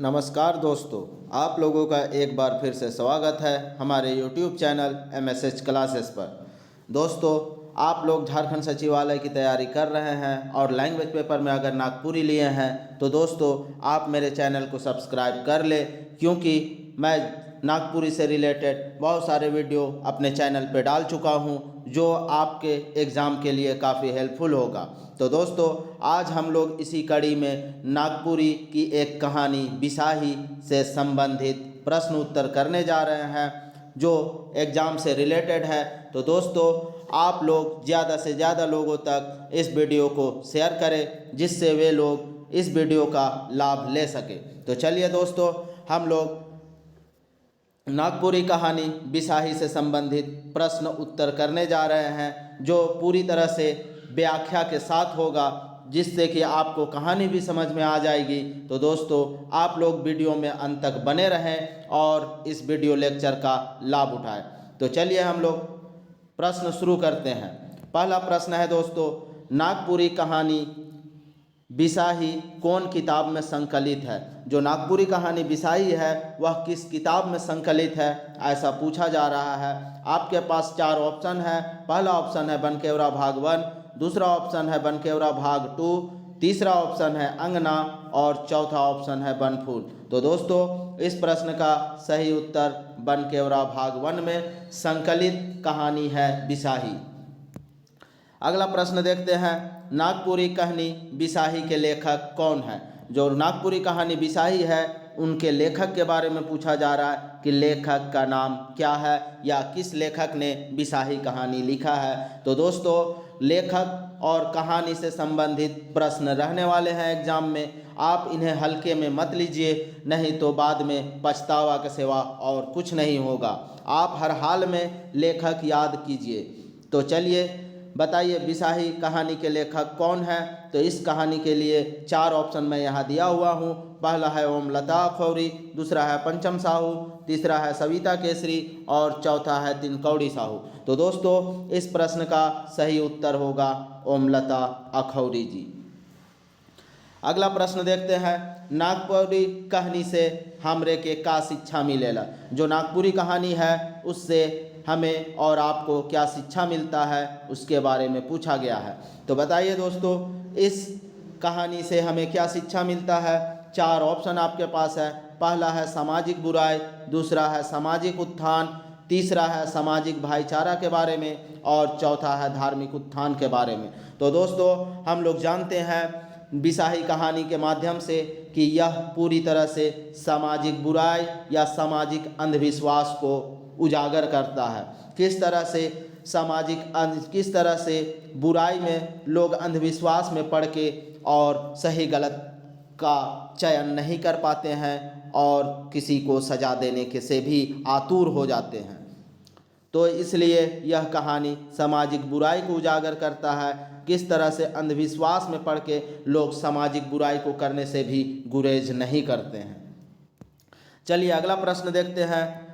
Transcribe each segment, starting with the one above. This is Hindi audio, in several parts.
नमस्कार दोस्तों, आप लोगों का एक बार फिर से स्वागत है हमारे YouTube चैनल MSH क्लासेस पर। दोस्तों, आप लोग झारखंड सचिवालय की तैयारी कर रहे हैं और लैंग्वेज पेपर में अगर नागपुरी लिए हैं तो दोस्तों आप मेरे चैनल को सब्सक्राइब कर ले, क्योंकि मैं नागपुरी से रिलेटेड बहुत सारे वीडियो अपने चैनल पे डाल चुका हूं जो आपके एग्ज़ाम के लिए काफ़ी हेल्पफुल होगा। तो दोस्तों, आज हम लोग इसी कड़ी में नागपुरी की एक कहानी बिसाही से संबंधित प्रश्न उत्तर करने जा रहे हैं जो एग्ज़ाम से रिलेटेड है। तो दोस्तों, आप लोग ज़्यादा से ज़्यादा लोगों तक इस वीडियो को शेयर करें जिससे वे लोग इस वीडियो का लाभ ले सके। तो चलिए दोस्तों, हम लोग नागपुरी कहानी बिसाही से संबंधित प्रश्न उत्तर करने जा रहे हैं जो पूरी तरह से व्याख्या के साथ होगा, जिससे कि आपको कहानी भी समझ में आ जाएगी। तो दोस्तों, आप लोग वीडियो में अंत तक बने रहें और इस वीडियो लेक्चर का लाभ उठाएं। तो चलिए हम लोग प्रश्न शुरू करते हैं। पहला प्रश्न है दोस्तों, नागपुरी कहानी बिसाही कौन किताब में संकलित है? जो नागपुरी कहानी बिसाही है वह किस किताब में संकलित है, ऐसा पूछा जा रहा है। आपके पास चार ऑप्शन है। पहला ऑप्शन है बनकेवरा भाग 1, दूसरा ऑप्शन है बनकेवरा भाग 2, तीसरा ऑप्शन है अंगना और चौथा ऑप्शन है बनफूल। तो दोस्तों, इस प्रश्न का सही उत्तर बनकेवरा भाग 1 में संकलित कहानी है बिसाही। अगला प्रश्न देखते हैं, नागपुरी कहानी बिसाही के लेखक कौन है? जो नागपुरी कहानी बिसाही है उनके लेखक के बारे में पूछा जा रहा है कि लेखक का नाम क्या है या किस लेखक ने बिसाही कहानी लिखा है। तो दोस्तों, लेखक और कहानी से संबंधित प्रश्न रहने वाले हैं एग्जाम में। आप इन्हें हल्के में मत लीजिए, नहीं तो बाद में पछतावा के सिवा और कुछ नहीं होगा। आप हर हाल में लेखक याद कीजिए। तो चलिए बताइए, बिसाही कहानी के लेखक कौन है? तो इस कहानी के लिए चार ऑप्शन मैं यहाँ दिया हुआ हूँ। पहला है ओमलता अखौरी, दूसरा है पंचम साहू, तीसरा है सविता केसरी और चौथा है तिनकौड़ी साहू। तो दोस्तों, इस प्रश्न का सही उत्तर होगा ओमलता अखौरी जी। अगला प्रश्न देखते हैं, नागपुरी कहानी से हमरे के का शिक्षा मिलेला? जो नागपुरी कहानी है उससे हमें और आपको क्या शिक्षा मिलता है उसके बारे में पूछा गया है। तो बताइए दोस्तों, इस कहानी से हमें क्या शिक्षा मिलता है? चार ऑप्शन आपके पास है। पहला है सामाजिक बुराई, दूसरा है सामाजिक उत्थान, तीसरा है सामाजिक भाईचारा के बारे में और चौथा है धार्मिक उत्थान के बारे में। तो दोस्तों, हम लोग जानते हैं बिसाही कहानी के माध्यम से कि यह पूरी तरह से सामाजिक बुराई या सामाजिक अंधविश्वास को उजागर करता है। किस तरह से बुराई में लोग अंधविश्वास में पड़ के और सही गलत का चयन नहीं कर पाते हैं और किसी को सजा देने के से भी आतुर हो जाते हैं। तो इसलिए यह कहानी सामाजिक बुराई को उजागर करता है, किस तरह से अंधविश्वास में पड़ के लोग सामाजिक बुराई को करने से भी गुरेज नहीं करते हैं। चलिए अगला प्रश्न देखते हैं।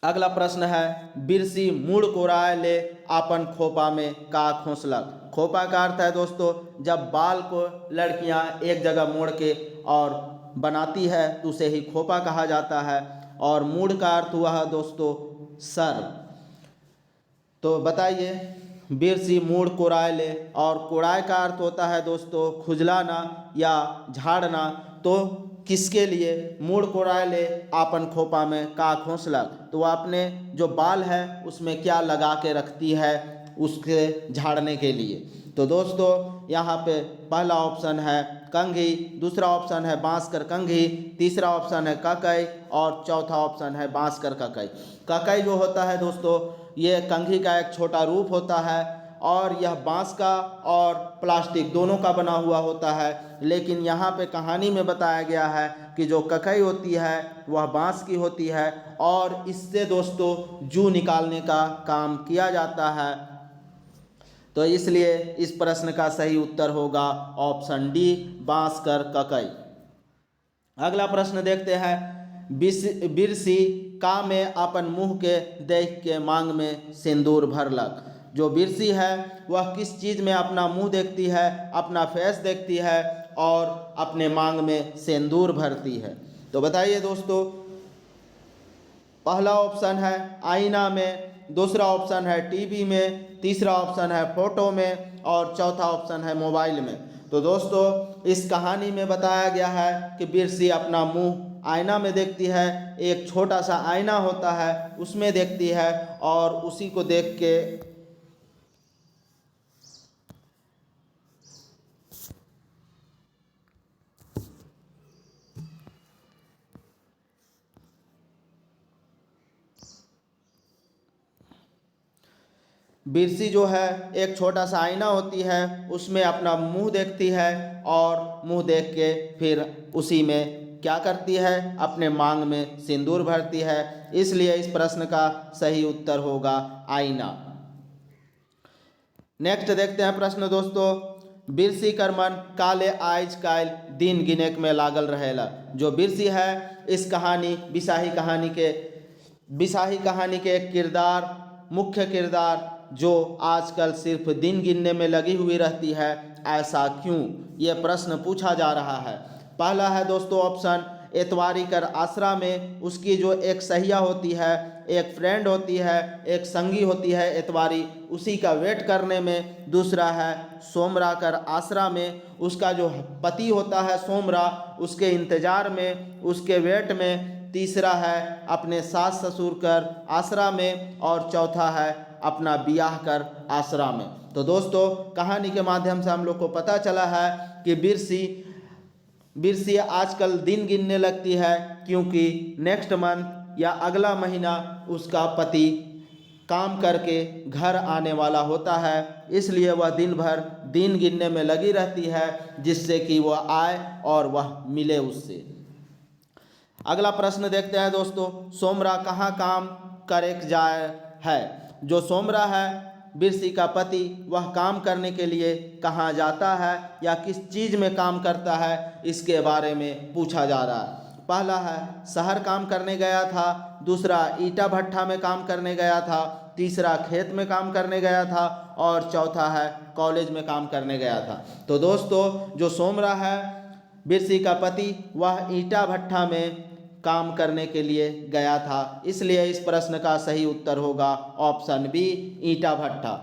अगला प्रश्न है, बिरसी मूड़ कोराय ले आपन खोपा में का खोसलक? खोपा का अर्थ है दोस्तों, जब बाल को लड़कियां एक जगह मोड़ के और बनाती है तो उसे ही खोपा कहा जाता है। और मूड़ का अर्थ हुआ है दोस्तों सर। तो बताइए, बिरसी मूड़ कोराय ले, और कोराय का अर्थ होता है दोस्तों खुजलाना या झाड़ना। तो किसके लिए मूड़ कोराय ले आपन खोपा में का खोसलक? तो वह अपने जो बाल है उसमें क्या लगा के रखती है उसके झाड़ने के लिए। तो दोस्तों, यहाँ पे पहला ऑप्शन है कंघी, दूसरा ऑप्शन है बांसकर कंघी, तीसरा ऑप्शन है ककई और चौथा ऑप्शन है बांसकर ककई। ककई जो होता है दोस्तों, ये कंघी का एक छोटा रूप होता है और यह बांस का और प्लास्टिक दोनों का बना हुआ होता है। लेकिन यहाँ पे कहानी में बताया गया है कि जो ककई होती है वह बांस की होती है और इससे दोस्तों जू निकालने का काम किया जाता है। तो इसलिए इस प्रश्न का सही उत्तर होगा ऑप्शन डी, बांसकर ककई। अगला प्रश्न देखते हैं, बिरसी का में अपन मुँह के देख के मांग में सिंदूर भरलक? जो बिरसी है वह किस चीज़ में अपना मुंह देखती है, अपना फेस देखती है और अपने मांग में सिंदूर भरती है। तो बताइए दोस्तों, पहला ऑप्शन है आईना में, दूसरा ऑप्शन है टीवी में, तीसरा ऑप्शन है फोटो में और चौथा ऑप्शन है मोबाइल में। तो दोस्तों, इस कहानी में बताया गया है कि बिरसी अपना मुंह आईना में देखती है, एक छोटा सा आईना होता है उसमें देखती है और उसी को देख के बिरसी जो है एक छोटा सा आईना होती है उसमें अपना मुंह देखती है और मुंह देख के फिर उसी में क्या करती है, अपने मांग में सिंदूर भरती है। इसलिए इस प्रश्न का सही उत्तर होगा आईना। नेक्स्ट देखते हैं प्रश्न दोस्तों, बिरसी कर मन काले आइज काल दिन गिनेक में लागल रहेला। जो बिरसी है इस कहानी बिसाही कहानी के एक किरदार, मुख्य किरदार जो आजकल सिर्फ दिन गिनने में लगी हुई रहती है, ऐसा क्यों, ये प्रश्न पूछा जा रहा है। पहला है दोस्तों ऑप्शन, एतवारी कर आसरा में उसकी जो एक सहिया होती है, एक फ्रेंड होती है, एक संगी होती है एतवारी, उसी का वेट करने में। दूसरा है सोमरा कर आसरा में उसका जो पति होता है सोमरा, उसके इंतज़ार में, उसके वेट में। तीसरा है अपने सास ससुर कर आसरा में और चौथा है अपना ब्याह कर आसरा में। तो दोस्तों, कहानी के माध्यम से हम लोग को पता चला है कि बिरसी आजकल दिन गिनने लगती है क्योंकि नेक्स्ट मंथ या अगला महीना उसका पति काम करके घर आने वाला होता है, इसलिए वह दिन भर दिन गिनने में लगी रहती है जिससे कि वह आए और वह मिले उससे। अगला प्रश्न देखते हैं दोस्तों, सोमरा कहाँ काम करे जाए है। जो सोमरा है बिरसी का पति, वह काम करने के लिए कहाँ जाता है या किस चीज़ में काम करता है, इसके बारे में पूछा जा रहा है। पहला है शहर काम करने गया था, दूसरा ईटा भट्ठा में काम करने गया था, तीसरा खेत में काम करने गया था और चौथा है कॉलेज में काम करने गया था। तो दोस्तों, जो सोमरा है बिरसी का पति, वह ईटा भट्ठा में काम करने के लिए गया था, इसलिए इस प्रश्न का सही उत्तर होगा ऑप्शन बी, ईटा भट्ठा।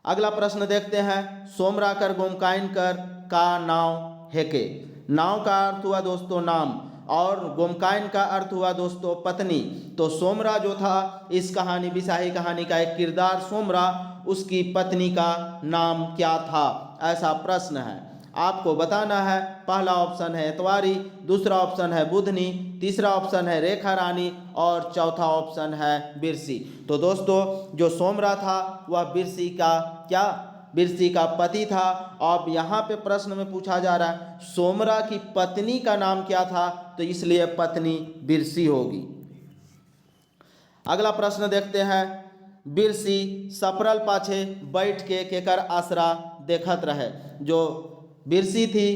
अगला प्रश्न देखते हैं, सोमरा कर गोमकाइन कर का नाव हेके। नाव का अर्थ हुआ दोस्तों नाम और गोमकाइन का अर्थ हुआ दोस्तों पत्नी। तो सोमरा जो था इस कहानी बिसाही कहानी का एक किरदार सोमरा, उसकी पत्नी का नाम क्या था, ऐसा प्रश्न है। आपको बताना है। पहला ऑप्शन है एतवारी, दूसरा ऑप्शन है बुधनी, तीसरा ऑप्शन है रेखा रानी और चौथा ऑप्शन है बिरसी। तो दोस्तों, जो सोमरा था वह बिरसी का पति था। अब यहाँ पे प्रश्न में पूछा जा रहा है सोमरा की पत्नी का नाम क्या था, तो इसलिए पत्नी बिरसी होगी। अगला प्रश्न देखते हैं, बिरसी सपरल पाछे बैठ के केकर आसरा देखत रहे। जो बिरसी थी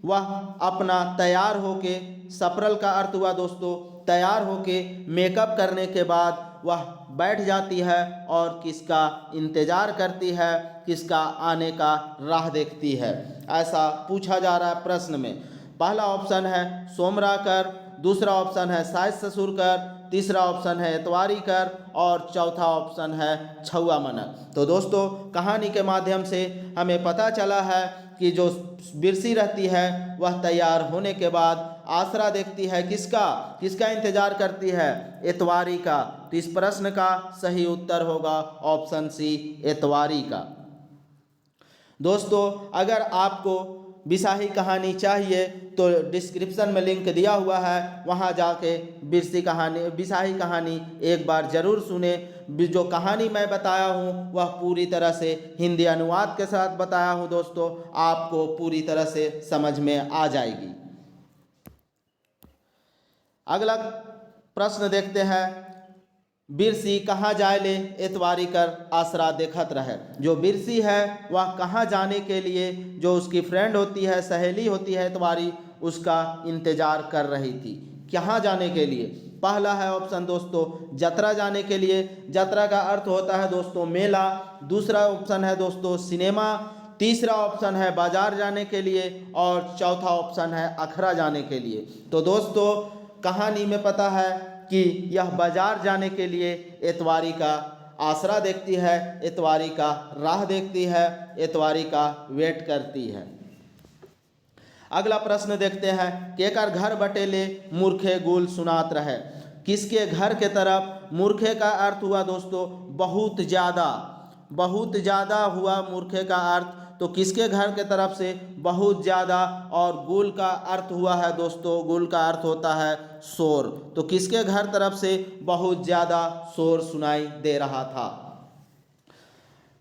वह अपना तैयार होके, सपरल का अर्थ हुआ दोस्तों तैयार होके, मेकअप करने के बाद वह बैठ जाती है और किसका इंतज़ार करती है, किसका आने का राह देखती है, ऐसा पूछा जा रहा है प्रश्न में। पहला ऑप्शन है सोमरा कर, दूसरा ऑप्शन है सास ससुर कर, तीसरा ऑप्शन है एतवारी कर और चौथा ऑप्शन है छुआ मनक। तो दोस्तों, कहानी के माध्यम से हमें पता चला है कि जो बिरसी रहती है वह तैयार होने के बाद आसरा देखती है, किसका इंतजार करती है, एतवारी का। तो इस प्रश्न का सही उत्तर होगा ऑप्शन सी, एतवारी का। दोस्तों, अगर आपको बिसाही कहानी चाहिए तो डिस्क्रिप्शन में लिंक दिया हुआ है, वहां जाके बिसाही कहानी एक बार ज़रूर सुने। जो कहानी मैं बताया हूं वह पूरी तरह से हिंदी अनुवाद के साथ बताया हूं दोस्तों, आपको पूरी तरह से समझ में आ जाएगी। अगला प्रश्न देखते हैं, बिरसी कहाँ जाए ले एतवारी कर आसरा देखत रहे। जो बिरसी है वह कहाँ जाने के लिए, जो उसकी फ्रेंड होती है, सहेली होती है एतवारी, उसका इंतजार कर रही थी। कहाँ जाने के लिए? पहला है ऑप्शन दोस्तों जतरा जाने के लिए। जतरा का अर्थ होता है दोस्तों मेला। दूसरा ऑप्शन है दोस्तों सिनेमा। तीसरा ऑप्शन है बाजार जाने के लिए और चौथा ऑप्शन है अखरा जाने के लिए। तो दोस्तों कहानी में पता है कि यह बाजार जाने के लिए एतवारी का आसरा देखती है, एतवारी का राह देखती है, एतवारी का वेट करती है। अगला प्रश्न देखते हैं, केकर घर बटेले मूर्खे गुल सुनात रहे। किसके घर के तरफ मूर्खे का अर्थ हुआ दोस्तों बहुत ज़्यादा, बहुत ज़्यादा हुआ मूर्खे का अर्थ। तो किसके घर के तरफ से बहुत ज़्यादा, और गुल का अर्थ हुआ है दोस्तों, गुल का अर्थ होता है शोर। तो किसके घर तरफ से बहुत ज़्यादा शोर सुनाई दे रहा था।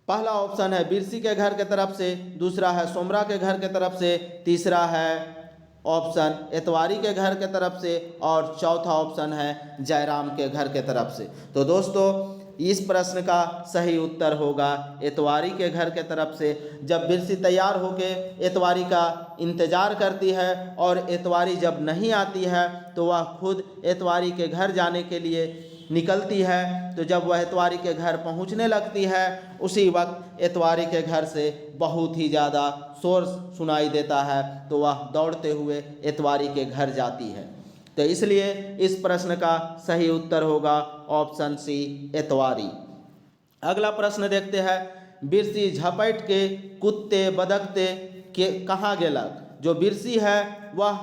पहला ऑप्शन है बिरसी के घर के तरफ से, दूसरा है सोमरा के घर के तरफ से, तीसरा है ऑप्शन एतवारी के घर के तरफ से और चौथा ऑप्शन है जयराम के घर के तरफ से। तो दोस्तों इस प्रश्न का सही उत्तर होगा एतवारी के घर के तरफ से। जब बिरसी तैयार होके एतवारी का इंतज़ार करती है और एतवारी जब नहीं आती है तो वह खुद एतवारी के घर जाने के लिए निकलती है। तो जब वह एतवारी के घर पहुंचने लगती है उसी वक्त एतवारी के घर से बहुत ही ज़्यादा शोर सुनाई देता है, तो वह दौड़ते हुए एतवारी के घर जाती है। तो इसलिए इस प्रश्न का सही उत्तर होगा ऑप्शन सी एतवारी। अगला प्रश्न देखते हैं, बिरसी झपट के कुत्ते बदकते के कहाँ गेलक। जो बिरसी है वह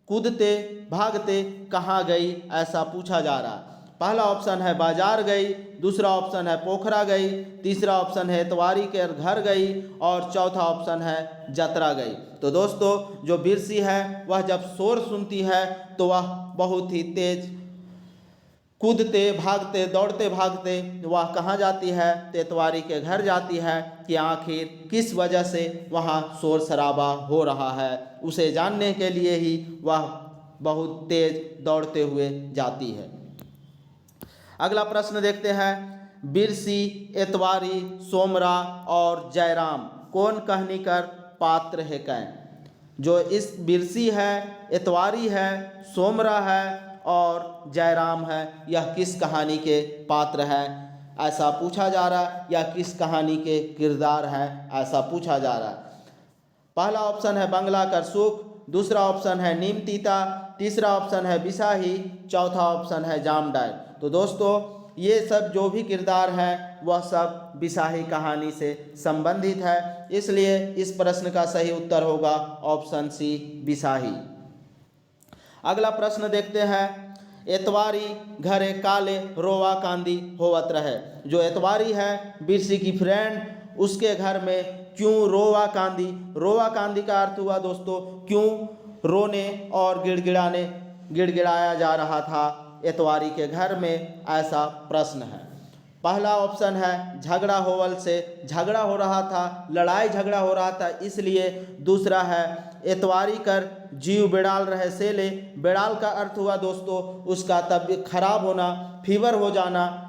कूदते भागते कहाँ गई, ऐसा पूछा जा रहा है। पहला ऑप्शन है बाजार गई, दूसरा ऑप्शन है पोखरा गई, तीसरा ऑप्शन है एतवारी के घर गई और चौथा ऑप्शन है जतरा गई। तो दोस्तों जो बिरसी है वह जब शोर सुनती है तो वह बहुत ही तेज कूदते भागते दौड़ते भागते वह कहाँ जाती है, तो एतवारी के घर जाती है कि आखिर किस वजह से वहाँ शोर शराबा हो रहा है, उसे जानने के लिए ही वह बहुत तेज दौड़ते हुए जाती है। अगला प्रश्न देखते हैं, बिरसी एतवारी सोमरा और जयराम कौन कहानीकर पात्र है कैं। जो इस बिरसी है, एतवारी है, सोमरा है और जयराम है, यह किस कहानी के पात्र है ऐसा पूछा जा रहा है, या किस कहानी के किरदार है ऐसा पूछा जा रहा है। पहला ऑप्शन है बंगला कर सुख, दूसरा ऑप्शन है नीम तीता, तीसरा ऑप्शन है बिसाही, चौथा ऑप्शन है जामडाय। तो दोस्तों ये सब जो भी किरदार हैं वह सब बिसाही कहानी से संबंधित है, इसलिए इस प्रश्न का सही उत्तर होगा ऑप्शन सी बिसाही। अगला प्रश्न देखते हैं, एतवारी घरे काले रोवा कांदी होवत रहे। जो एतवारी है बिरसी की फ्रेंड, उसके घर में क्यों रोवा कांदी। रोवा कांदी का अर्थ हुआ दोस्तों क्यों रोने और गिड़गिड़ाया जा रहा था एतवारी के घर में, ऐसा प्रश्न है। पहला ऑप्शन है झगड़ा होवल से, झगड़ा हो रहा था, लड़ाई झगड़ा हो रहा था इसलिए। दूसरा है एतवारी कर जीव बेड़ाल रहे सेले, बेड़ाल का अर्थ हुआ दोस्तों उसका तबीयत खराब होना, फीवर हो जाना।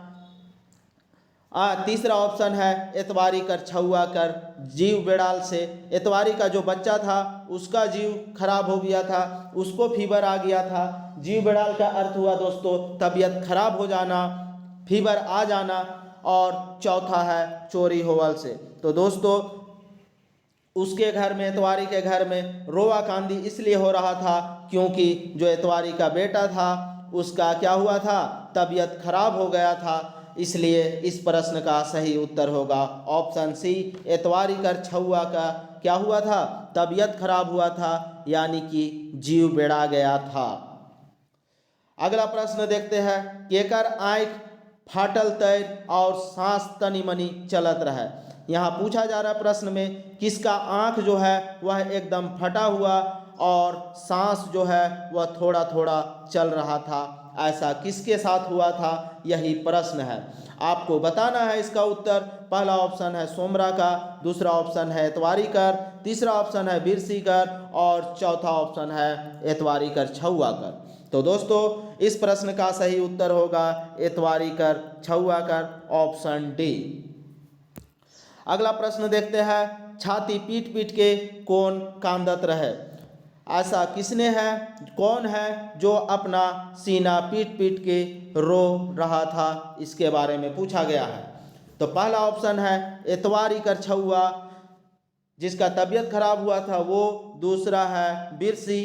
तीसरा ऑप्शन है एतवारी कर छुआ कर जीव बेड़ाल से, एतवारी का जो बच्चा था उसका जीव खराब हो गया था, उसको फीवर आ गया था। जीव बेड़ाल का अर्थ हुआ दोस्तों तबीयत खराब हो जाना, फीवर आ जाना। और चौथा है चोरी होवल से। तो दोस्तों उसके घर में, एतवारी के घर में रोवा कांदी इसलिए हो रहा था क्योंकि जो एतवारी का बेटा था उसका क्या हुआ था, तबीयत खराब हो गया था। इसलिए इस प्रश्न का सही उत्तर होगा ऑप्शन सी एतवारी कर छुआ का क्या हुआ था, तबीयत खराब हुआ था, यानी कि जीव बेड़ा गया था। अगला प्रश्न देखते हैं, केकर आँख फाटल तैर और सांस तनी मनी चलत रहे। यहाँ पूछा जा रहा प्रश्न में किसका आँख जो है वह एकदम फटा हुआ और सांस जो है वह थोड़ा थोड़ा चल रहा था, ऐसा किसके साथ हुआ था, यही प्रश्न है। आपको बताना है इसका उत्तर। पहला ऑप्शन है सोमरा का, दूसरा ऑप्शन है एतवारी कर, तीसरा ऑप्शन है बिरसी कर और चौथा ऑप्शन है एतवारी कर छुआ कर। तो दोस्तों इस प्रश्न का सही उत्तर होगा एतवारी कर छुआ कर, ऑप्शन डी। अगला प्रश्न देखते हैं, छाती पीट पीट के कौन कांदत रहे। ऐसा किसने है, कौन है जो अपना सीना पीट पीट के रो रहा था, इसके बारे में पूछा गया है। तो पहला ऑप्शन है एतवारी कर छुआ, जिसका तबीयत खराब हुआ था वो, दूसरा है बिरसी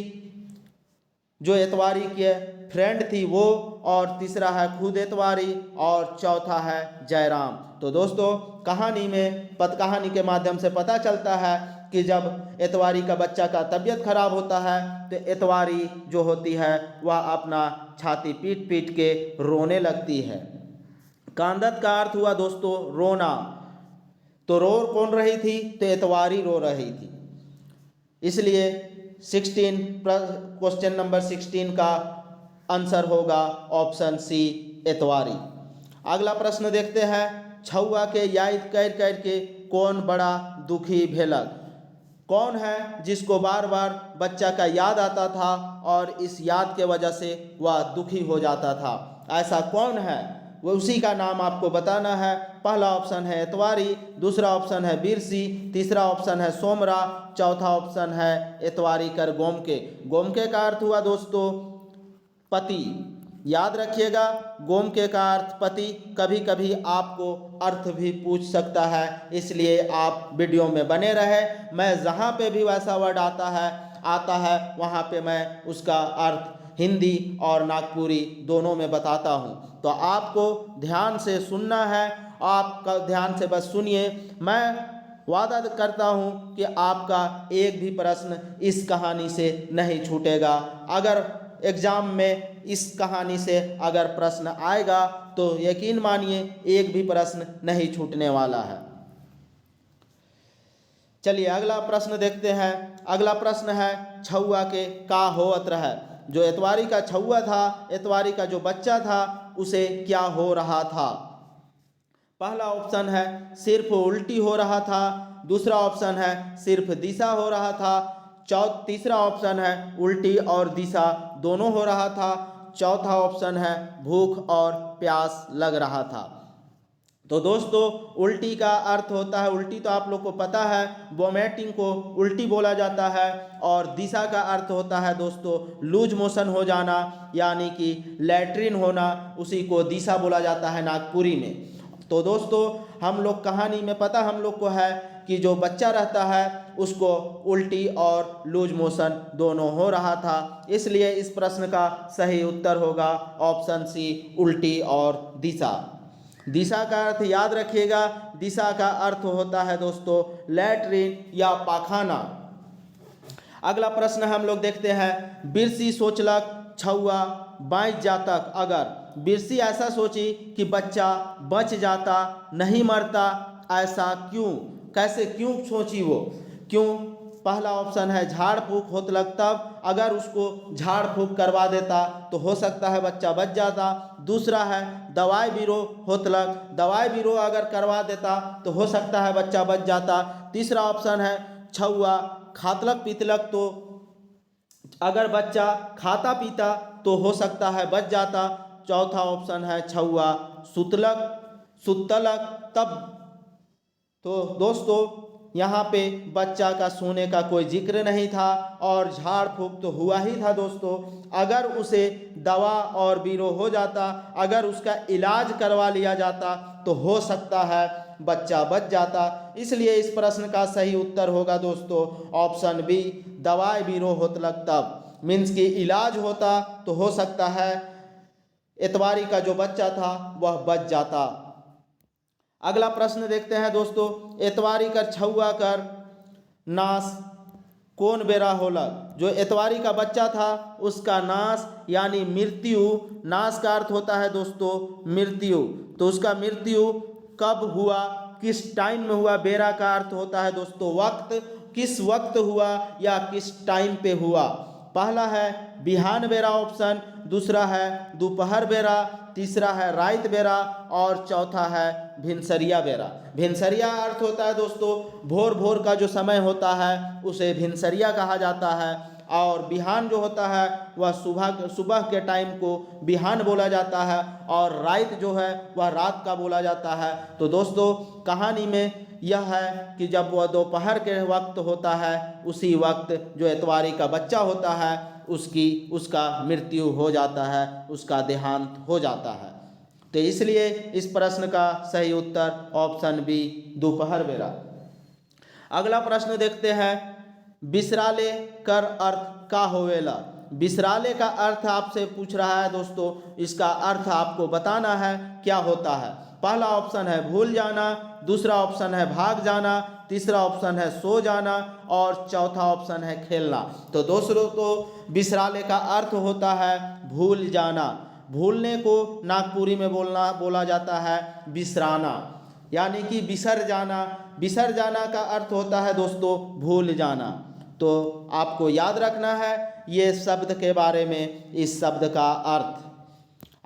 जो एतवारी के फ्रेंड थी वो, और तीसरा है खुद एतवारी, और चौथा है जयराम। तो दोस्तों कहानी में कहानी के माध्यम से पता चलता है कि जब एतवारी का बच्चा का तबीयत खराब होता है तो एतवारी जो होती है वह अपना छाती पीट पीट के रोने लगती है। कांदत का अर्थ हुआ दोस्तों रोना। तो रो कौन रही थी? तो एतवारी रो रही थी। इसलिए 16 क्वेश्चन नंबर 16 का आंसर होगा ऑप्शन सी एतवारी। अगला प्रश्न देखते हैं, छौआ के याद कर कर के कौन बड़ा दुखी भेलक। कौन है जिसको बार बार बच्चा का याद आता था और इस याद के वजह से वह दुखी हो जाता था? ऐसा कौन है? वो उसी का नाम आपको बताना है। पहला ऑप्शन है एतवारी, दूसरा ऑप्शन है बिरसी, तीसरा ऑप्शन है सोमरा, चौथा ऑप्शन है एतवारी कर गोमके। गोमके का अर्थ हुआ दोस्तों पति। याद रखिएगा गोमके का अर्थ पति। कभी कभी आपको अर्थ भी पूछ सकता है, इसलिए आप वीडियो में बने रहे। मैं जहाँ पे भी वैसा वर्ड आता है वहाँ पे मैं उसका अर्थ हिंदी और नागपुरी दोनों में बताता हूँ। तो आपको ध्यान से सुनना है, आपका ध्यान से बस सुनिए। मैं वादा करता हूँ कि आपका एक भी प्रश्न इस कहानी से नहीं छूटेगा। अगर एग्ज़ाम में इस कहानी से अगर प्रश्न आएगा तो यकीन मानिए एक भी प्रश्न नहीं छूटने वाला है। चलिए अगला प्रश्न देखते हैं। अगला प्रश्न है छौआ के का होत रहा। जो एतवारी का छौआ था, एतवारी का जो बच्चा था, उसे क्या हो रहा था? पहला ऑप्शन है सिर्फ उल्टी हो रहा था, दूसरा ऑप्शन है सिर्फ दिशा हो रहा था, तीसरा ऑप्शन है उल्टी और दिशा दोनों हो रहा था, चौथा ऑप्शन है भूख और प्यास लग रहा था। तो दोस्तों उल्टी का अर्थ होता है, उल्टी तो आप लोग को पता है, वोमिटिंग को उल्टी बोला जाता है। और दिशा का अर्थ होता है दोस्तों लूज मोशन हो जाना, यानी कि लैट्रिन होना, उसी को दिशा बोला जाता है नागपुरी में। तो दोस्तों हम लोग कहानी में पता हम लोग को है कि जो बच्चा रहता है उसको उल्टी और लूज मोशन दोनों हो रहा था, इसलिए इस प्रश्न का सही उत्तर होगा ऑप्शन सी उल्टी और दिशा। दिशा का अर्थ याद रखिएगा, दिशा का अर्थ होता है दोस्तों लैट्रिन या पाखाना। अगला प्रश्न हम लोग देखते हैं, बिरसी सोचलक छौआ बच जातक अगर। बिरसी ऐसा सोची कि बच्चा बच जाता, नहीं मरता, ऐसा क्यों? कैसे क्यों सोची वो? क्यों? पहला ऑप्शन है झाड़ फूक होतलक तब, अगर उसको झाड़ फूक करवा देता तो हो सकता है बच्चा बच जाता। दूसरा है दवाई बीरो होतलक, दवाई बीरो अगर करवा देता तो हो सकता है बच्चा बच जाता। तीसरा ऑप्शन है छौआ खातलक पीतलक, तो अगर बच्चा खाता पीता तो हो सकता है बच जाता। चौथा ऑप्शन है छौआ सुतलक तब। तो दोस्तों यहाँ पे बच्चा का सोने का कोई जिक्र नहीं था और झाड़ फूक तो हुआ ही था दोस्तों। अगर उसे दवा और बीरो हो जाता, अगर उसका इलाज करवा लिया जाता तो हो सकता है बच्चा बच जाता। इसलिए इस प्रश्न का सही उत्तर होगा दोस्तों ऑप्शन बी दवाई बीरो होतलक तब। मीन्स कि इलाज होता तो हो सकता है एतवारी का जो बच्चा था वह बच जाता। अगला प्रश्न देखते हैं दोस्तों, एतवारी कर छौआ कर नाश कौन बेरा होलक। जो एतवारी का बच्चा था उसका नाश यानी मृत्यु, नाश का अर्थ होता है दोस्तों मृत्यु। तो उसका मृत्यु कब हुआ, किस टाइम में हुआ? बेरा का अर्थ होता है दोस्तों वक्त, किस वक्त हुआ या किस टाइम पे हुआ। पहला है बिहान बेरा ऑप्शन, दूसरा है दोपहर बेरा, तीसरा है रात बेरा और चौथा है भिनसरिया बेरा। भिनसरिया अर्थ होता है दोस्तों भोर भोर का जो समय होता है उसे भिनसरिया कहा जाता है। और बिहान जो होता है वह सुबह के टाइम को बिहान बोला जाता है और रात जो है वह रात का बोला जाता है। तो दोस्तों कहानी में यह है कि जब वह दोपहर के वक्त होता है उसी वक्त जो एतवारी का बच्चा होता है उसका मृत्यु हो जाता है, उसका देहांत हो जाता है। तो इसलिए इस प्रश्न का सही उत्तर ऑप्शन बी दोपहर बेरा। अगला प्रश्न देखते हैं, बिसराले कर अर्थ का होवेला। बिसराले का अर्थ आपसे पूछ रहा है दोस्तों, इसका अर्थ आपको बताना है क्या होता है। पहला ऑप्शन है भूल जाना, दूसरा ऑप्शन है भाग जाना, तीसरा ऑप्शन है सो जाना और चौथा ऑप्शन है खेलना। तो दोस्तों तो बिसराले का अर्थ होता है भूल जाना। भूलने को नागपुरी में बोला जाता है बिसराना, यानी कि बिसर जाना। बिसर जाना का अर्थ होता है दोस्तों भूल जाना। तो आपको याद रखना है ये शब्द के बारे में, इस शब्द का अर्थ।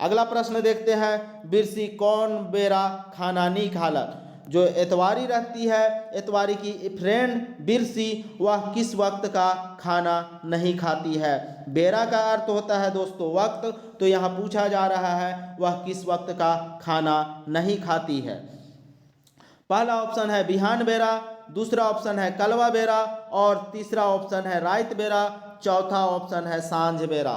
अगला प्रश्न देखते हैं, बिरसी कौन बेरा खाना नहीं खालक। जो एतवारी रहती है, एतवारी की फ्रेंड बिरसी, वह किस वक्त का खाना नहीं खाती है। बेरा का अर्थ होता है दोस्तों वक्त, तो यहाँ पूछा जा रहा है वह किस वक्त का खाना नहीं खाती है। पहला ऑप्शन है बिहान बेरा, दूसरा ऑप्शन है कलवा बेरा और तीसरा ऑप्शन है रात बेरा, चौथा ऑप्शन है सांझ बेरा।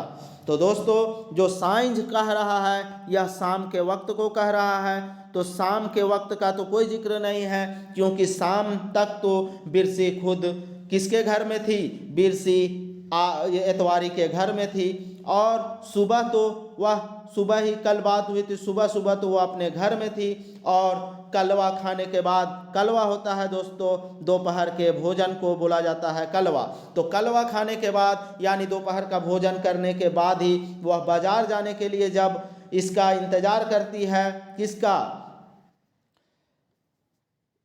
तो दोस्तों जो सांझ कह रहा है यह शाम के वक्त को कह रहा है। तो शाम के वक्त का तो कोई जिक्र नहीं है, क्योंकि शाम तक तो बिरसी खुद किसके घर में थी, बिरसी एतवारी के घर में थी। और सुबह तो वह सुबह ही कल बात हुई थी, सुबह सुबह तो वह अपने घर में थी। और कलवा खाने के बाद, कलवा होता है दोस्तों दोपहर के भोजन को बोला जाता है कलवा। तो कलवा खाने के बाद यानी दोपहर का भोजन करने के बाद ही वह बाजार जाने के लिए जब इसका इंतजार करती है, किसका,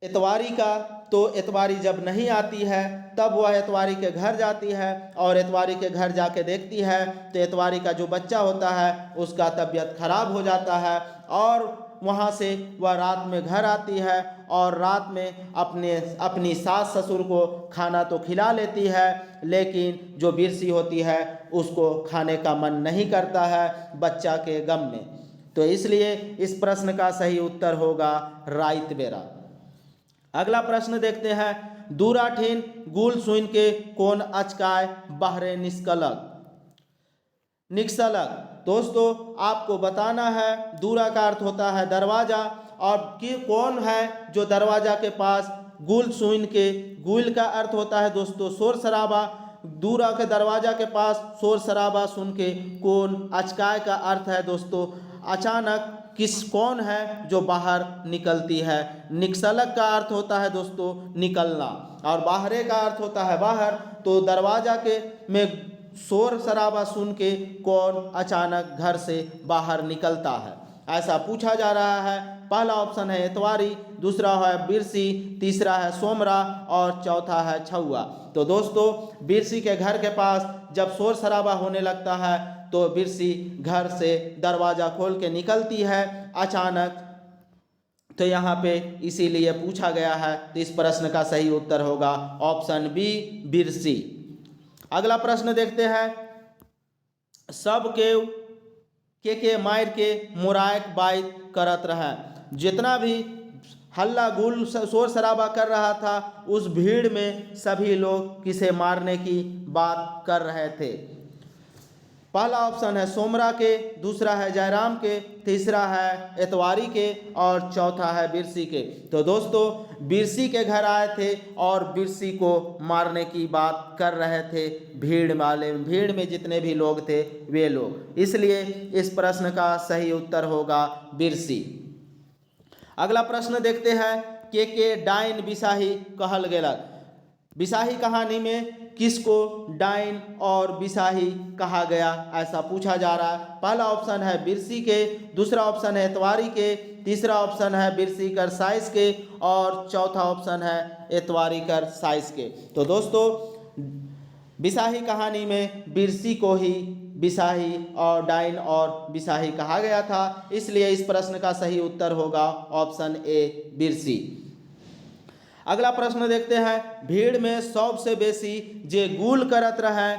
एतवारी का। तो एतवारी जब नहीं आती है तब वह एतवारी के घर जाती है और एतवारी के घर जाके देखती है तो एतवारी का जो बच्चा होता है उसका तबीयत खराब हो जाता है। और वहाँ से वह रात में घर आती है और रात में अपनी सास ससुर को खाना तो खिला लेती है, लेकिन जो बिरसी होती है उसको खाने का मन नहीं करता है बच्चा के गम में। तो इसलिए इस प्रश्न का सही उत्तर होगा रात बेरा। अगला प्रश्न देखते हैं, दूरा ठीन गुल सुन के कौन अचकाय बाहरे निकलक। दोस्तों आपको बताना है, दूरा का अर्थ होता है दरवाजा, और कि कौन है जो दरवाजा के पास गुल सुन के, गुल का अर्थ होता है दोस्तों शोर शराबा, दूरा के दरवाजा के पास शोर शराबा सुन के कौन, अचकाय का अर्थ है दोस्तों अचानक, कौन है जो बाहर निकलती है। निकसलक का अर्थ होता है दोस्तों निकलना और बाहरे का अर्थ होता है बाहर। तो दरवाजा के में शोर शराबा सुन के कौन अचानक घर से बाहर निकलता है, ऐसा पूछा जा रहा है। पहला ऑप्शन है एतवारी, दूसरा है बिरसी, तीसरा है सोमरा और चौथा है छुआ। तो दोस्तों बिरसी के घर के पास जब शोर शराबा होने लगता है तो बिरसी घर से दरवाज़ा खोल के निकलती है अचानक। तो यहाँ पे इसीलिए पूछा गया है, तो इस प्रश्न का सही उत्तर होगा ऑप्शन बी बिरसी। अगला प्रश्न देखते हैं, सब के मार के मुरायक बात करत रहा। जितना भी हल्ला गुल शोर शराबा कर रहा था उस भीड़ में सभी लोग किसे मारने की बात कर रहे थे। पहला ऑप्शन है सोमरा के, दूसरा है जयराम के, तीसरा है एतवारी के और चौथा है बिरसी के। तो दोस्तों बिरसी के घर आए थे और बिरसी को मारने की बात कर रहे थे भीड़ में जितने भी लोग थे वे लोग, इसलिए इस प्रश्न का सही उत्तर होगा बिरसी। अगला प्रश्न देखते हैं, के डाइन बिसाही कहल गेलक। बिसाही कहानी में किसको डाइन और बिसाही कहा गया, ऐसा पूछा जा रहा है। पहला ऑप्शन है बिरसी के, दूसरा ऑप्शन है एतवारी के, तीसरा ऑप्शन है बिरसी कर साइस के और चौथा ऑप्शन है एतवारी कर साइस के। तो दोस्तों बिसाही कहानी में बिरसी को ही बिसाही और डाइन और बिसाही कहा गया था, इसलिए इस प्रश्न का सही उत्तर होगा ऑप्शन ए बिरसी। अगला प्रश्न देखते हैं, भीड़ में सबसे बेसी जे गुल करत रहे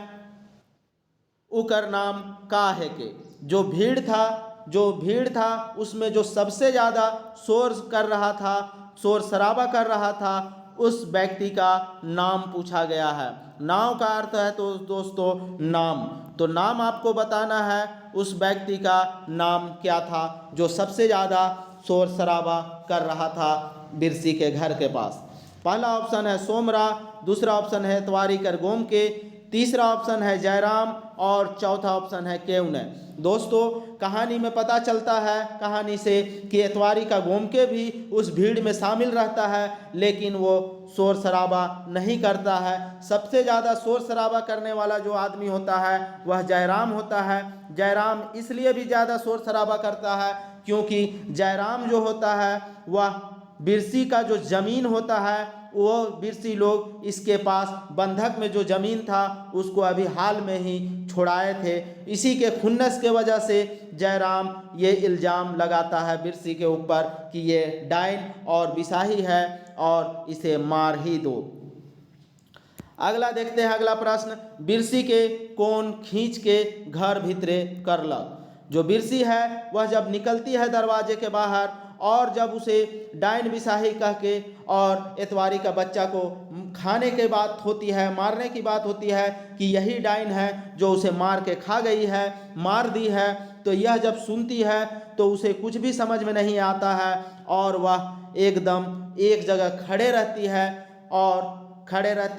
उकर नाम का है के। जो भीड़ था उसमें जो सबसे ज़्यादा शोर कर रहा था, शोर शराबा कर रहा था, उस व्यक्ति का नाम पूछा गया है। नाम का अर्थ है तो दोस्तों नाम, तो नाम आपको बताना है उस व्यक्ति का नाम क्या था जो सबसे ज़्यादा शोर शराबा कर रहा था बिरसी के घर के पास। पहला ऑप्शन है सोमरा, दूसरा ऑप्शन है एतवारी कर गोम के, तीसरा ऑप्शन है जयराम और चौथा ऑप्शन है केवने। दोस्तों कहानी में पता चलता है कहानी से कि एतवारी का गोमके भी उस भीड़ में शामिल रहता है, लेकिन वो शोर शराबा नहीं करता है। सबसे ज़्यादा शोर शराबा करने वाला जो आदमी होता है वह जयराम होता है। जयराम इसलिए भी ज़्यादा शोर शराबा करता है क्योंकि जयराम जो होता है वह बिरसी का जो ज़मीन होता है वो बिरसी लोग इसके पास बंधक में जो ज़मीन था उसको अभी हाल में ही छुड़ाए थे। इसी के खुन्नस के वजह से जयराम ये इल्ज़ाम लगाता है बिरसी के ऊपर कि ये डाइन और बिसाही है और इसे मार ही दो। अगला देखते हैं अगला प्रश्न, बिरसी के कौन खींच के घर भीतरे करलक। जो बिरसी है वह जब निकलती है दरवाजे के बाहर और जब उसे डाइन बिसाही कह के और एतवारी का बच्चा को खाने के बात होती है, मारने की बात होती है कि यही डाइन है जो उसे मार के खा गई है, मार दी है, तो यह जब सुनती है तो उसे कुछ भी समझ में नहीं आता है और वह एकदम एक जगह खड़े रहती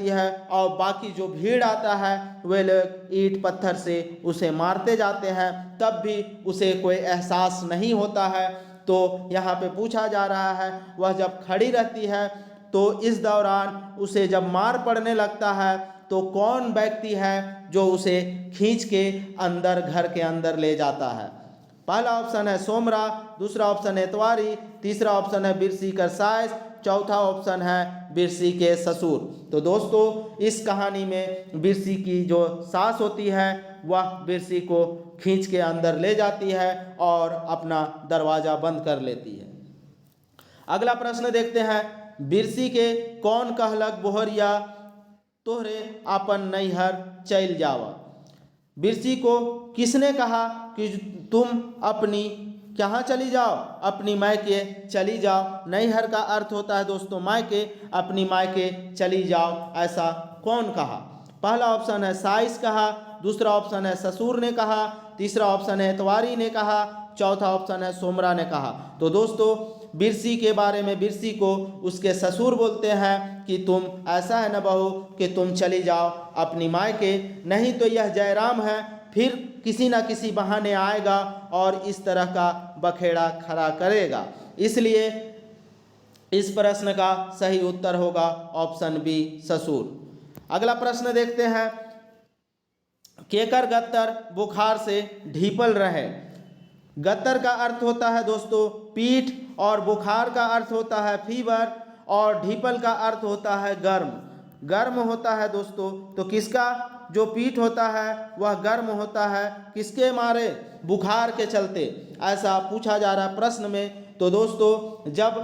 है और बाकी जो भीड़ आता है वे लोग ईंट पत्थर से उसे मारते जाते हैं, तब भी उसे कोई एहसास नहीं होता है। तो यहाँ पे पूछा जा रहा है वह जब खड़ी रहती है तो इस दौरान उसे जब मार पड़ने लगता है तो कौन व्यक्ति है जो उसे खींच के अंदर घर के अंदर ले जाता है। पहला ऑप्शन है सोमरा, दूसरा ऑप्शन है एतवारी, तीसरा ऑप्शन है बिरसी का साइस, चौथा ऑप्शन है बिरसी के ससुर। तो दोस्तों इस कहानी में बिरसी की जो सास होती है वह बिरसी को खींच के अंदर ले जाती है और अपना दरवाज़ा बंद कर लेती है। अगला प्रश्न देखते हैं, बिरसी के कौन कहलक बोहरिया तोहरे अपन नैहर चल जावा। बिरसी को किसने कहा कि तुम अपनी कहाँ चली जाओ, अपनी मायके चली जाओ। नैहर का अर्थ होता है दोस्तों मायके, अपनी मायके चली जाओ, ऐसा कौन कहा। पहला ऑप्शन है साइस कहा, दूसरा ऑप्शन है ससुर ने कहा, तीसरा ऑप्शन है एतवारी ने कहा, चौथा ऑप्शन है सोमरा ने कहा। तो दोस्तों बिरसी के बारे में बिरसी को उसके ससुर बोलते हैं कि तुम ऐसा है न बहू कि तुम चली जाओ अपनी मायके, नहीं तो यह जयराम है फिर किसी न किसी बहाने आएगा और इस तरह का बखेड़ा खड़ा करेगा। इसलिए इस प्रश्न का सही उत्तर होगा ऑप्शन बी ससुर। अगला प्रश्न देखते हैं, केकर गत्तर बुखार से ढीपल रहे। गत्तर का अर्थ होता है दोस्तों पीठ और बुखार का अर्थ होता है फीवर और ढीपल का अर्थ होता है गर्म। गर्म होता है दोस्तों, तो किसका जो पीठ होता है वह गर्म होता है, किसके मारे, बुखार के चलते, ऐसा पूछा जा रहा है प्रश्न में। तो दोस्तों जब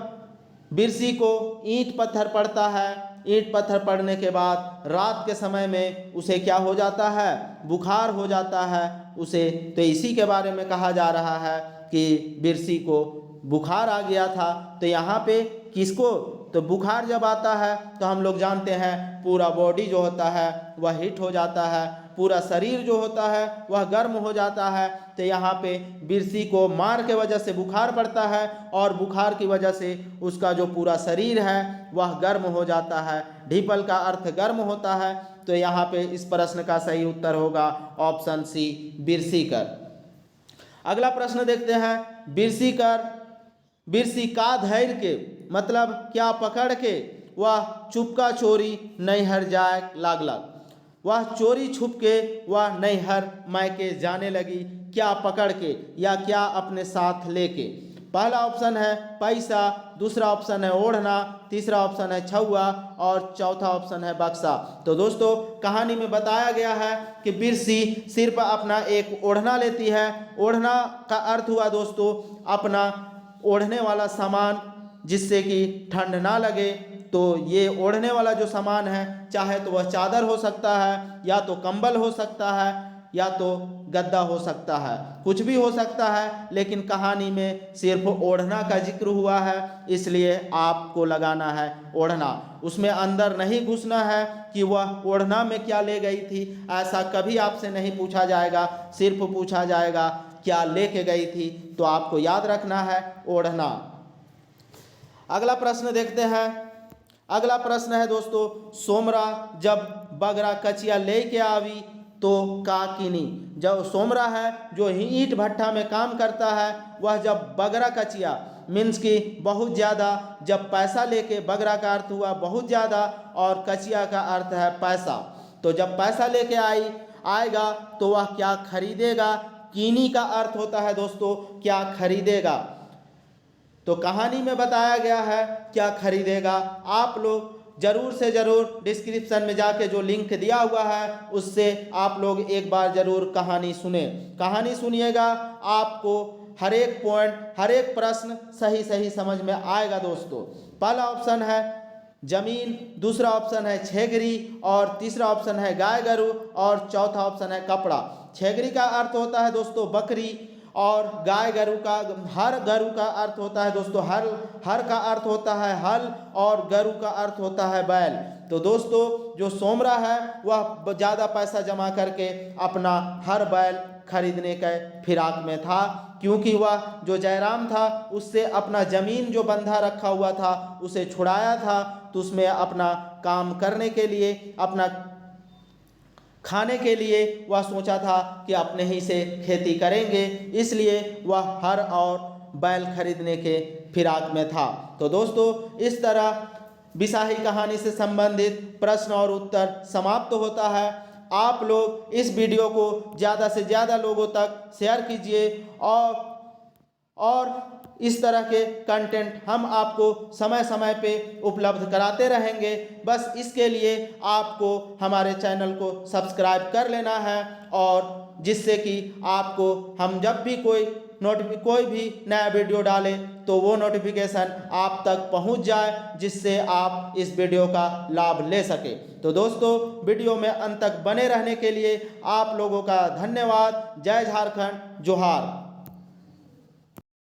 बिरसी को ईंट पत्थर पड़ता है, ईंट पत्थर पड़ने के बाद रात के समय में उसे क्या हो जाता है, बुखार हो जाता है उसे। तो इसी के बारे में कहा जा रहा है कि बिरसी को बुखार आ गया था। तो यहाँ पे किसको, तो बुखार जब आता है तो हम लोग जानते हैं पूरा बॉडी जो होता है वह हीट हो जाता है, पूरा शरीर जो होता है वह गर्म हो जाता है। तो यहाँ पे बिरसी को मार के वजह से बुखार पड़ता है और बुखार की वजह से उसका जो पूरा शरीर है वह गर्म हो जाता है। ढीपल का अर्थ गर्म होता है। तो यहाँ पे इस प्रश्न का सही उत्तर होगा ऑप्शन सी बिरसी कर। अगला प्रश्न देखते हैं, बिरसी का धैर्य के मतलब क्या पकड़ के वह चुपका चोरी नैहर जाए लागलक। वह चोरी छुप के वह नैहर मायके जाने लगी, क्या पकड़ के या क्या अपने साथ लेके। पहला ऑप्शन है पैसा, दूसरा ऑप्शन है ओढ़ना, तीसरा ऑप्शन है छुआ और चौथा ऑप्शन है बक्सा। तो दोस्तों कहानी में बताया गया है कि बिरसी सिर्फ अपना एक ओढ़ना लेती है। ओढ़ना का अर्थ हुआ दोस्तों अपना ओढ़ने वाला सामान जिससे कि ठंड ना लगे। तो ये ओढ़ने वाला जो सामान है चाहे तो वह चादर हो सकता है या तो कंबल हो सकता है या तो गद्दा हो सकता है, कुछ भी हो सकता है, लेकिन कहानी में सिर्फ ओढ़ना का जिक्र हुआ है इसलिए आपको लगाना है ओढ़ना। उसमें अंदर नहीं घुसना है कि वह ओढ़ना में क्या ले गई थी, ऐसा कभी आपसे नहीं पूछा जाएगा। सिर्फ पूछा जाएगा क्या लेके गई थी, तो आपको याद रखना है ओढ़ना। अगला प्रश्न देखते हैं, अगला प्रश्न है दोस्तों, सोमरा जब बगरा कचिया लेके आवी तो का कीनी। जब सोमरा है जो ईंट भट्ठा में काम करता है, वह जब बगरा कचिया मीन्स कि बहुत ज़्यादा, जब पैसा लेके, बगरा का अर्थ हुआ बहुत ज़्यादा और कचिया का अर्थ है पैसा, तो जब पैसा लेके आएगा तो वह क्या खरीदेगा। कीनी का अर्थ होता है दोस्तों क्या खरीदेगा। तो कहानी में बताया गया है क्या खरीदेगा। आप लोग जरूर से ज़रूर डिस्क्रिप्शन में जाके जो लिंक दिया हुआ है उससे आप लोग एक बार ज़रूर कहानी सुने। कहानी सुनिएगा, आपको हर एक पॉइंट, हर एक प्रश्न सही सही समझ में आएगा दोस्तों। पहला ऑप्शन है जमीन, दूसरा ऑप्शन है छेगरी और तीसरा ऑप्शन है गाय गरु और चौथा ऑप्शन है कपड़ा। छेगरी का अर्थ होता है दोस्तों बकरी और गाय गरु का, हर गरु का अर्थ होता है दोस्तों हर का अर्थ होता है हल और गरु का अर्थ होता है बैल। तो दोस्तों जो सोमरा है वह ज़्यादा पैसा जमा करके अपना हर बैल खरीदने के फिराक में था, क्योंकि वह जो जयराम था उससे अपना ज़मीन जो बंधा रखा हुआ था उसे छुड़ाया था, तो उसमें अपना काम करने के लिए, अपना खाने के लिए वह सोचा था कि अपने ही से खेती करेंगे, इसलिए वह हर और बैल खरीदने के फिराक में था। तो दोस्तों इस तरह बिसाही कहानी से संबंधित प्रश्न और उत्तर समाप्त होता है। आप लोग इस वीडियो को ज़्यादा से ज़्यादा लोगों तक शेयर कीजिए और इस तरह के कंटेंट हम आपको समय समय पे उपलब्ध कराते रहेंगे। बस इसके लिए आपको हमारे चैनल को सब्सक्राइब कर लेना है, और जिससे कि आपको हम जब भी कोई भी नया वीडियो डालें तो वो नोटिफिकेशन आप तक पहुंच जाए, जिससे आप इस वीडियो का लाभ ले सके। तो दोस्तों वीडियो में अंत तक बने रहने के लिए आप लोगों का धन्यवाद। जय झारखंड, जोहार।